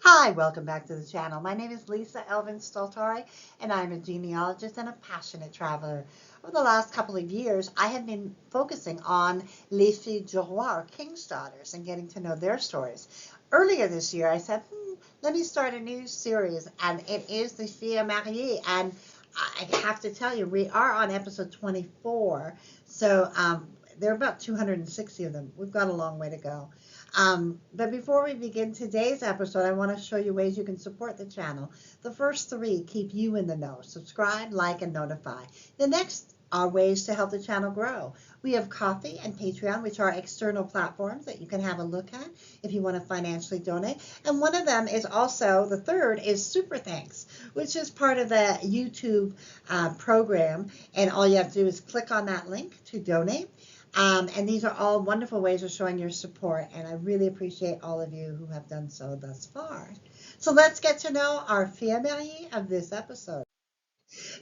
Hi, welcome back to the channel. My name is Lisa Elvin Stoltari, and I'm a genealogist and a passionate traveler. Over the last couple of years, I have been focusing on les filles du roi, or king's daughters, and getting to know their stories. Earlier this year, I said, let me start a new series, and it is the filles mariées. And I have to tell you, we are on episode 24, so there are about 260 of them. We've got a long way to go. But before we begin today's episode, I want to show you ways you can support the channel. The first three keep you in the know. Subscribe, like, and notify. The next are ways to help the channel grow. We have Ko-fi and Patreon, which are external platforms that you can have a look at if you want to financially donate. And one of them is also, the third is Super Thanks, which is part of the YouTube program. And all you have to do is click on that link to donate. And these are all wonderful ways of showing your support, and I really appreciate all of you who have done so thus far. So let's get to know our filles mariées of this episode.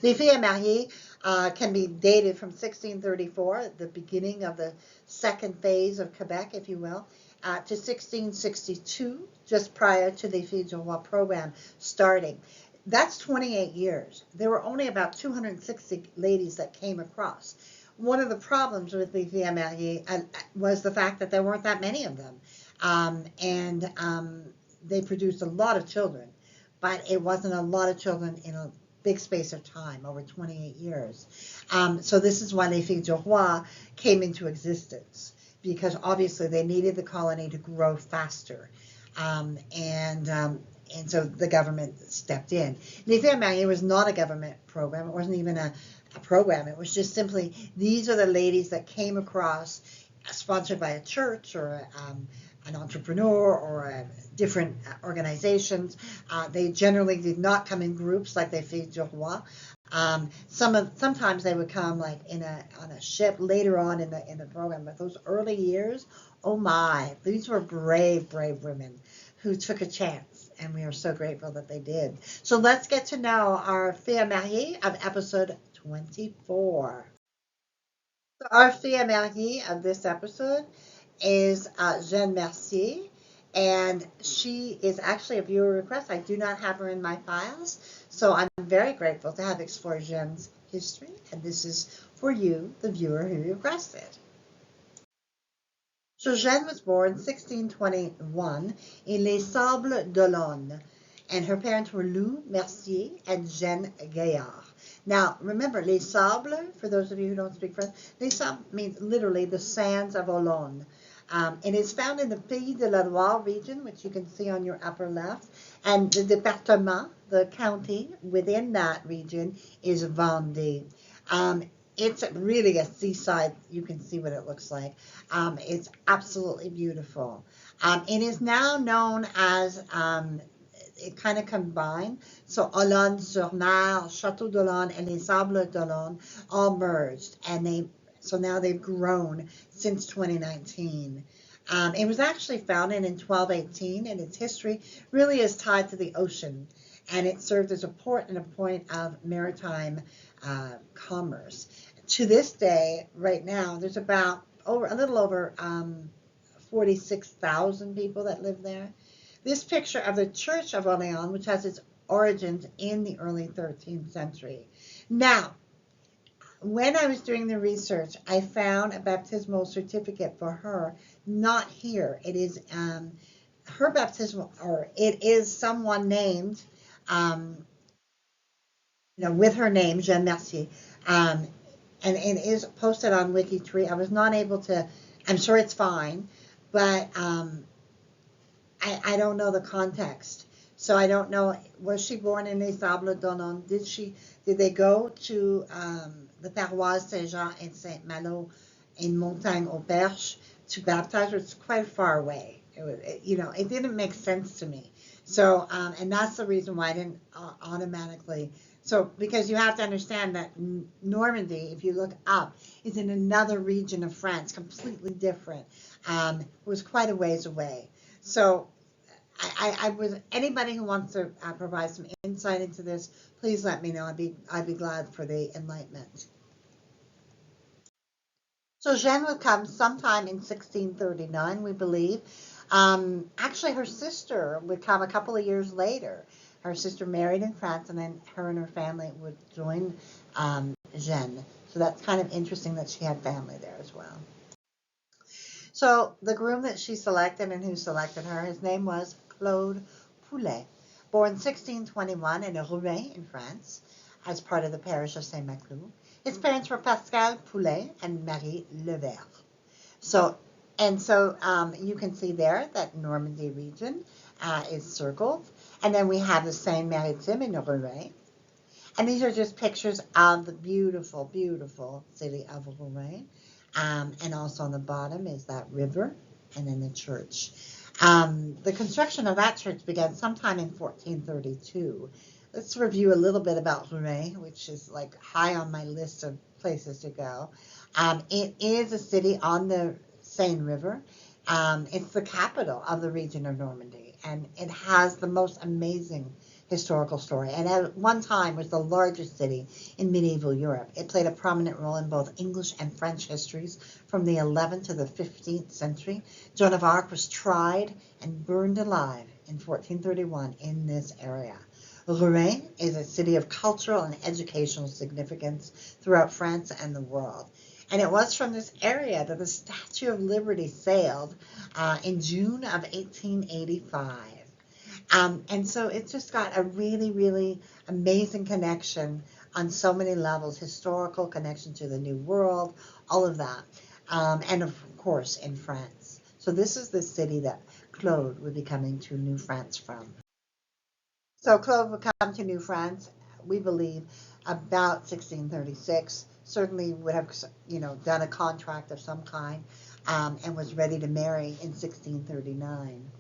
Les filles mariées can be dated from 1634, the beginning of the second phase of Quebec, if you will, to 1662, just prior to the Filles du Roi program starting. That's 28 years. There were only about 260 ladies that came across. One of the problems with the filles mariées was the fact that there weren't that many of them. They produced a lot of children, but it wasn't a lot of children in a big space of time, over 28 years. So this is why les filles du roi came into existence, because obviously they needed the colony to grow faster. And so the government stepped in. Les filles mariées was not a government program. It wasn't even a program. It was just simply, these are the ladies that came across, sponsored by a church or an entrepreneur or different organizations. They generally did not come in groups like les filles du roi. Sometimes they would come like on a ship later on in the program, but those early years, oh my, these were brave women who took a chance, and we are so grateful that they did. So let's get to know our filles mariées of episode 24. So our filles mariées of this episode is Jeanne Mercier, and she is actually a viewer request. I do not have her in my files, so I'm very grateful to have explored Jeanne's history, and this is for you, the viewer who requested. So Jeanne was born 1621 in Les Sables d'Olonne, and her parents were Lou Mercier and Jeanne Gaillard. Now, remember, Les Sables, for those of you who don't speak French, Les Sables means literally the sands of Olonne. And it's found in the Pays de la Loire region, which you can see on your upper left. And the département, the county within that region, is Vendée. It's really a seaside. You can see what it looks like. It's absolutely beautiful. It is now known as, it kind of combined. So Olonne-sur-Mer, Château d'Olonne, and Les Sables d'Olonne all merged. So now they've grown since 2019. It was actually founded in 1218, and its history really is tied to the ocean. And it served as a port and a point of maritime commerce. To this day, right now, there's about a little over 46,000 people that live there. This picture of the Church of Orléans, which has its origins in the early 13th century. Now, when I was doing the research, I found a baptismal certificate for her, not here. It is her baptismal, or it is someone named, with her name, Jeanne Mercier. And it is posted on WikiTree. I was not able to, I'm sure it's fine, but I don't know the context. So I don't know, was she born in Les Sables d'Olonne? Did they go to the Paroisse Saint-Jean and Saint-Malo in Montagne-au-Perche to baptize her? It's quite far away. It didn't make sense to me. So, and that's the reason why I didn't automatically. So, because you have to understand that Normandy, if you look up, is in another region of France, completely different. It was quite a ways away. So, I was, anybody who wants to provide some insight into this, please let me know. I'd be glad for the enlightenment. So Jeanne would come sometime in 1639, we believe. Actually, her sister would come a couple of years later. Her sister married in France, and then her and her family would join Jeanne. So that's kind of interesting that she had family there as well. So the groom that she selected and who selected her, his name was Claude Poulet, born 1621 in Rouen in France, as part of the parish of Saint-Maclou. His parents were Pascal Poulet and Marie Levert. So, you can see there that Normandy region is circled. And then we have the Seine-Maritime in Rouen. And these are just pictures of the beautiful, beautiful city of Rouen. And also on the bottom is that river and then the church. The construction of that church began sometime in 1432. Let's review a little bit about Rouen, which is like high on my list of places to go. It is a city on the Seine River. It's the capital of the region of Normandy, and it has the most amazing historical story. And at one time was the largest city in medieval Europe. It played a prominent role in both English and French histories from the 11th to the 15th century. Joan of Arc was tried and burned alive in 1431 in this area. Rouen is a city of cultural and educational significance throughout France and the world. And it was from this area that the Statue of Liberty sailed in June of 1885. And so it's just got a really, really amazing connection on so many levels, historical connection to the New World, all of that. And of course, in France. So this is the city that Claude would be coming to New France from. So Claude would come to New France, we believe, about 1636. Certainly would have, done a contract of some kind, and was ready to marry in 1639.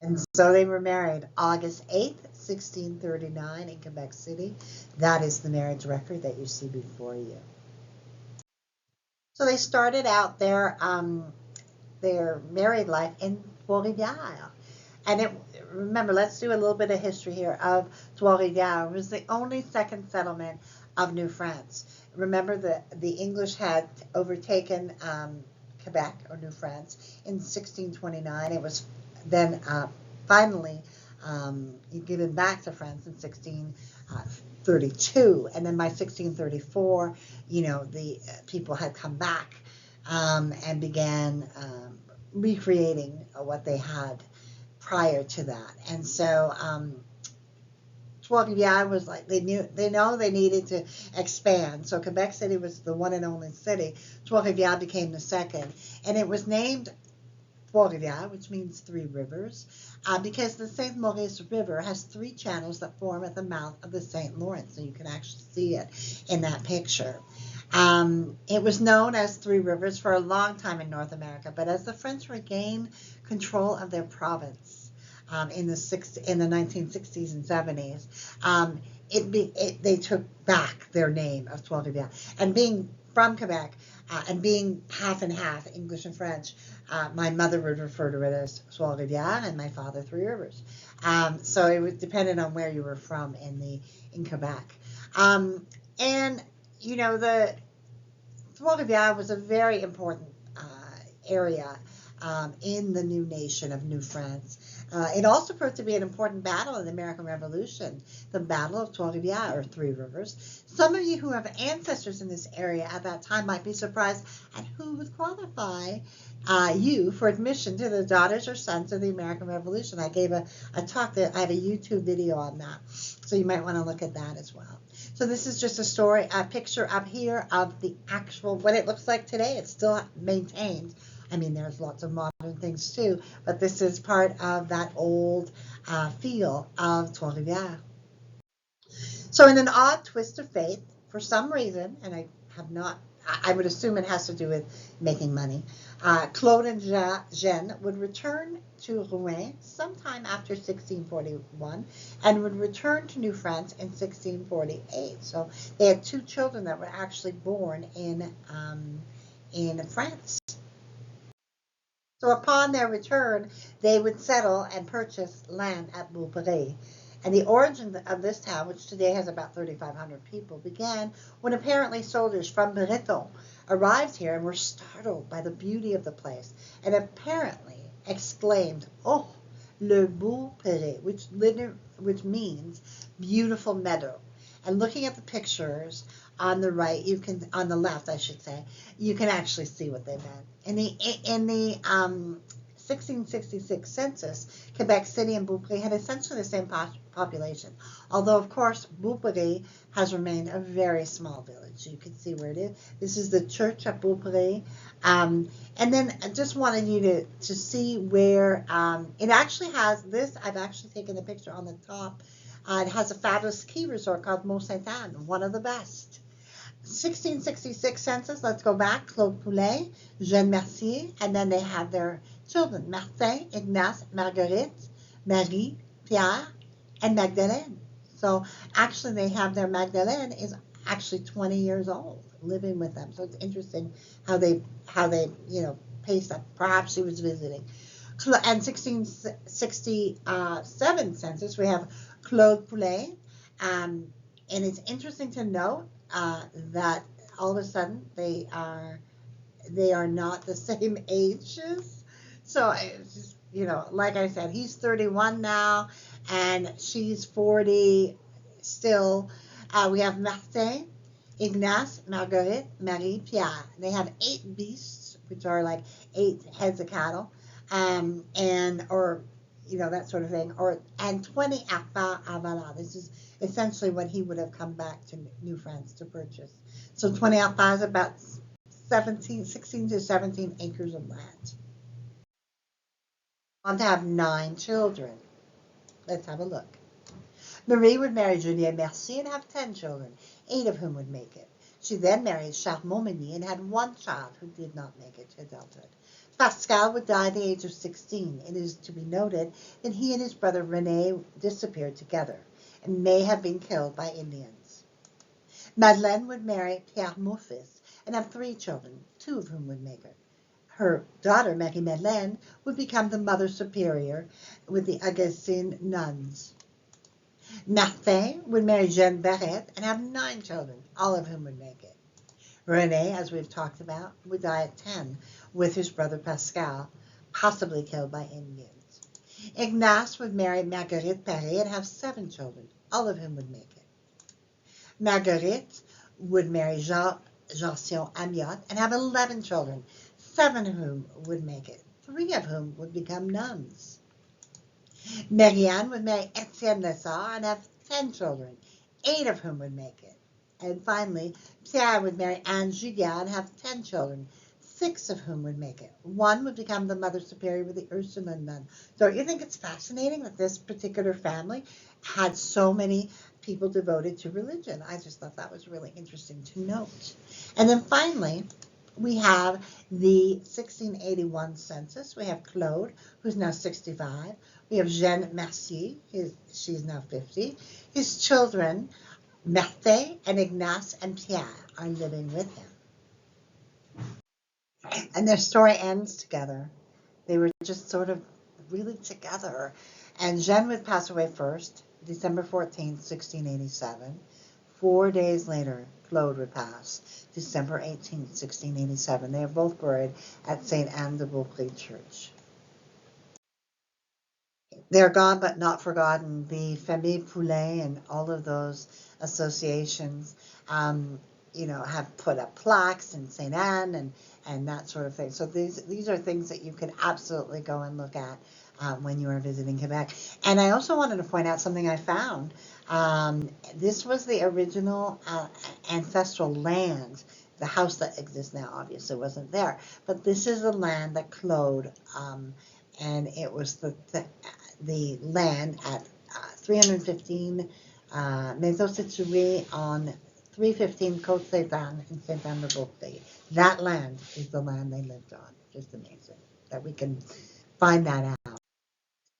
And so they were married August 8th, 1639 in Quebec City. That is the marriage record that you see before you. So they started out their married life in Trois-Rivières. And remember, let's do a little bit of history here of Trois-Rivières. It was the only second settlement of New France. Remember that the English had overtaken Quebec, or New France, in 1629. It was then finally given back to France in 1632. And then by 1634, the people had come back and began recreating what they had prior to that. And so Trois-Rivières was like, they know they needed to expand. So Quebec City was the one and only city. Trois-Rivières became the second. And it was named Trois-Rivières, which means three rivers, because the St. Maurice River has three channels that form at the mouth of the St. Lawrence. So you can actually see it in that picture. It was known as Three Rivers for a long time in North America, but as the French regained control of their province in the 1960s and 70s, they took back their name of Trois-Rivières. And being from Quebec and being half and half, English and French, my mother would refer to it as Trois-Rivières and my father Three Rivers. So it was dependent on where you were from in Quebec. The Trois-Rivières was a very important area in the new nation of New France. It also proved to be an important battle in the American Revolution, the Battle of Trois-Rivières, or Three Rivers. Some of you who have ancestors in this area at that time might be surprised at who would qualify you for admission to the Daughters or Sons of the American Revolution. I gave a talk there. I have a YouTube video on that, so you might want to look at that as well. So this is just a picture up here of the actual, what it looks like today. It's still maintained. I mean, there's lots of modern things too, but this is part of that old feel of Trois-Rivières. So in an odd twist of fate, for some reason, and I would assume it has to do with making money, Claude and Jeanne would return to Rouen sometime after 1641 and would return to New France in 1648. So they had two children that were actually born in France. So upon their return, they would settle and purchase land at Beaupré. And the origin of this town, which today has about 3,500 people, began when apparently soldiers from Breton arrived here and were startled by the beauty of the place. And apparently exclaimed, "Oh, le beau pré," which means beautiful meadow. And looking at the pictures on the right, on the left, I should say, you can actually see what they meant. In the 1666 census, Quebec City and Beaupré had essentially the same population. Although, of course, Beaupré has remained a very small village. You can see where it is. This is the church at Beaupré. And then I just wanted you to see where it actually has this. I've actually taken a picture on the top. It has a fabulous ski resort called Mont Sainte-Anne, one of the best. 1666 census, let's go back, Claude Poulet, Jeanne Mercier, and then they have their children, Martin, Ignace, Marguerite, Marie, Pierre, and Magdalene. So actually they have their Magdalene is actually 20 years old living with them. So it's interesting how they pace up. Perhaps she was visiting. And 1667 census, we have Claude Poulet. And it's interesting to note that all of a sudden they are not the same ages. So it's just, like I said, he's 31 now and she's 40 still. We have Martin, Ignace, Marguerite, Marie, Pierre. They have 8 beasts, which are like 8 heads of cattle, that sort of thing, and 20 appart à valeur. This is essentially what he would have come back to New France to purchase. So 20 appart is about 16 to 17 acres of land. On to have 9 children. Let's have a look. Marie would marry Julien Mercier and have 10 children, 8 of whom would make it. She then married Charles Montmagny and had 1 child who did not make it to adulthood. Pascal would die at the age of 16. It is to be noted that he and his brother René disappeared together and may have been killed by Indians. Madeleine would marry Pierre Maufis and have 3 children, 2 of whom would make it. Her daughter, Marie-Madeleine, would become the Mother Superior with the Augustine nuns. Martin would marry Jeanne Barrette and have 9 children, all of whom would make it. René, as we've talked about, would die at 10 with his brother Pascal, possibly killed by Indians. Ignace would marry Marguerite Paré and have 7 children, all of whom would make it. Marguerite would marry Jean Amiot and have 11 children, 7 of whom would make it, 3 of whom would become nuns. Marianne would marry Etienne Lessard and have 10 children, 8 of whom would make it. And finally, Pierre would marry Anne Giguère and have 10 children, 6 of whom would make it. 1 would become the Mother Superior with the Ursuline nun. So you think it's fascinating that this particular family had so many people devoted to religion. I just thought that was really interesting to note. And then finally, we have the 1681 census. We have Claude, who's now 65. We have Jeanne Mercier, she's now 50. His children, Martin and Ignace and Pierre, are living with him. And their story ends together. They were just sort of really together. And Jeanne would pass away first, December 14th, 1687. 4 days later, Claude would pass, December 18th, 1687. They are both buried at St. Anne de Beaupré Church. They're gone but not forgotten. The Famille Poulet and all of those associations, have put up plaques in St. Anne and that sort of thing. So these are things that you could absolutely go and look at when you are visiting Quebec. And I also wanted to point out something I found. This was the original ancestral land. The house that exists now obviously wasn't there, but this is the land that Claude, and it was the land at 315 Maison Située on 315 Côte Sainte-Anne in Sainte-Anne-de-Beaupré. That land is the land they lived on. Just amazing that we can find that out.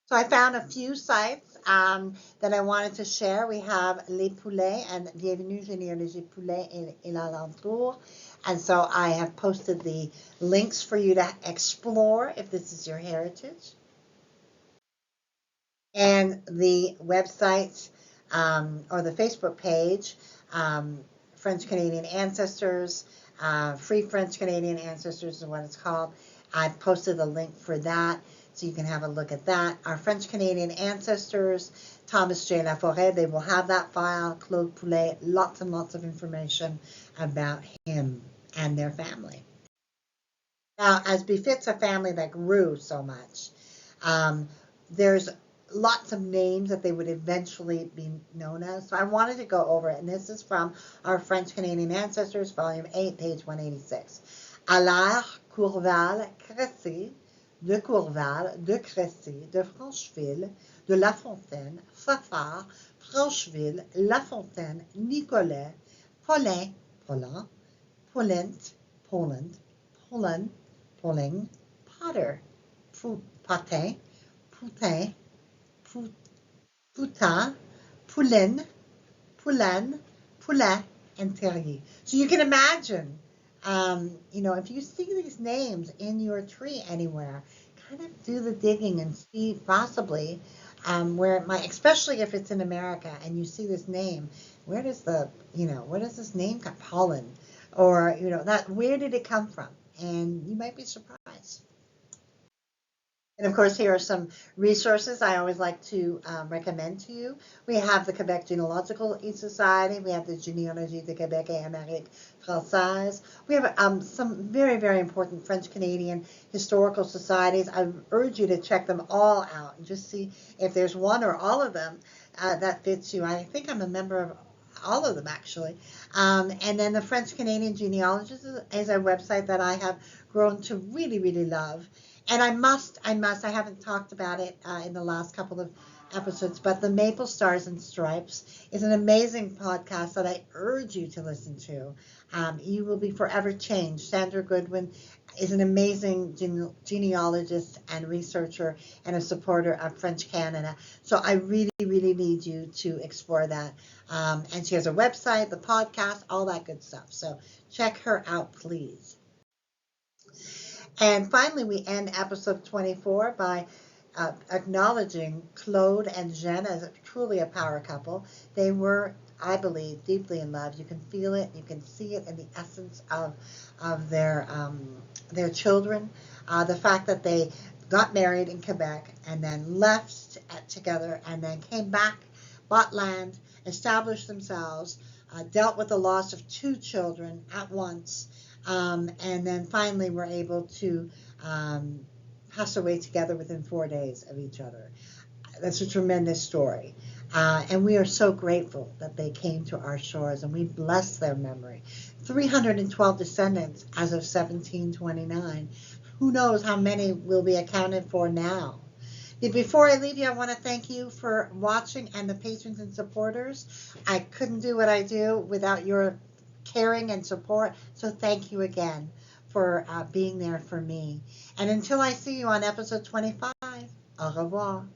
So I found a few sites that I wanted to share. We have Les Poulets and Bienvenue Généalogie Poulet et l'Alentour. And so I have posted the links for you to explore if this is your heritage. And the website or the Facebook page, French Canadian Ancestors, Free French Canadian Ancestors is what it's called. I've posted a link for that. So you can have a look at that. Our French-Canadian ancestors, Thomas J. Laforêt, they will have that file. Claude Poulet, lots and lots of information about him and their family. Now, as befits a family that grew so much, there's lots of names that they would eventually be known as. So I wanted to go over it, and this is from our French-Canadian Ancestors, Volume 8, page 186. Allaire, Courval, Crécy, de Courval, de Crécy, de Francheville, de La Fontaine, Fafard, Francheville, La Fontaine, Nicolet, Paulin, Paulin, Paulent, Poland, Poland, Pauling, Potter, Patin, Poutin, Poutin, Poulin, Poulin, Poulet, and Terrier. So you can imagine, if you see these names in your tree anywhere, kind of do the digging and see possibly where it might, especially if it's in America and you see this name, where does this name come? Pollen, or where did it come from? And you might be surprised. And of course, here are some resources I always like to recommend to you. We have the Quebec Genealogical Society. We have the Généalogie de Québec et Amérique Française. We have some very, very important French-Canadian historical societies. I urge you to check them all out and just see if there's one or all of them that fits you. I think I'm a member of all of them, actually. And then the French-Canadian Genealogist is a website that I have grown to really, really love. And I haven't talked about it in the last couple of episodes, but the Maple Stars and Stripes is an amazing podcast that I urge you to listen to. You will be forever changed. Sandra Goodwin is an amazing genealogist and researcher and a supporter of French Canada. So I really, really need you to explore that. And she has a website, the podcast, all that good stuff. So check her out, please. And finally, we end episode 24 by acknowledging Claude and Jeanne as truly a power couple. They were, I believe, deeply in love. You can feel it. You can see it in the essence of their children. The fact that they got married in Quebec and then left together and then came back, bought land, established themselves, dealt with the loss of 2 children at once, and then finally were able to pass away together within 4 days of each other. That's a tremendous story. And we are so grateful that they came to our shores, and we bless their memory. 312 descendants as of 1729. Who knows how many will be accounted for now? Before I leave you, I want to thank you for watching and the patrons and supporters. I couldn't do what I do without your caring and support. So thank you again for being there for me. And until I see you on episode 25, au revoir.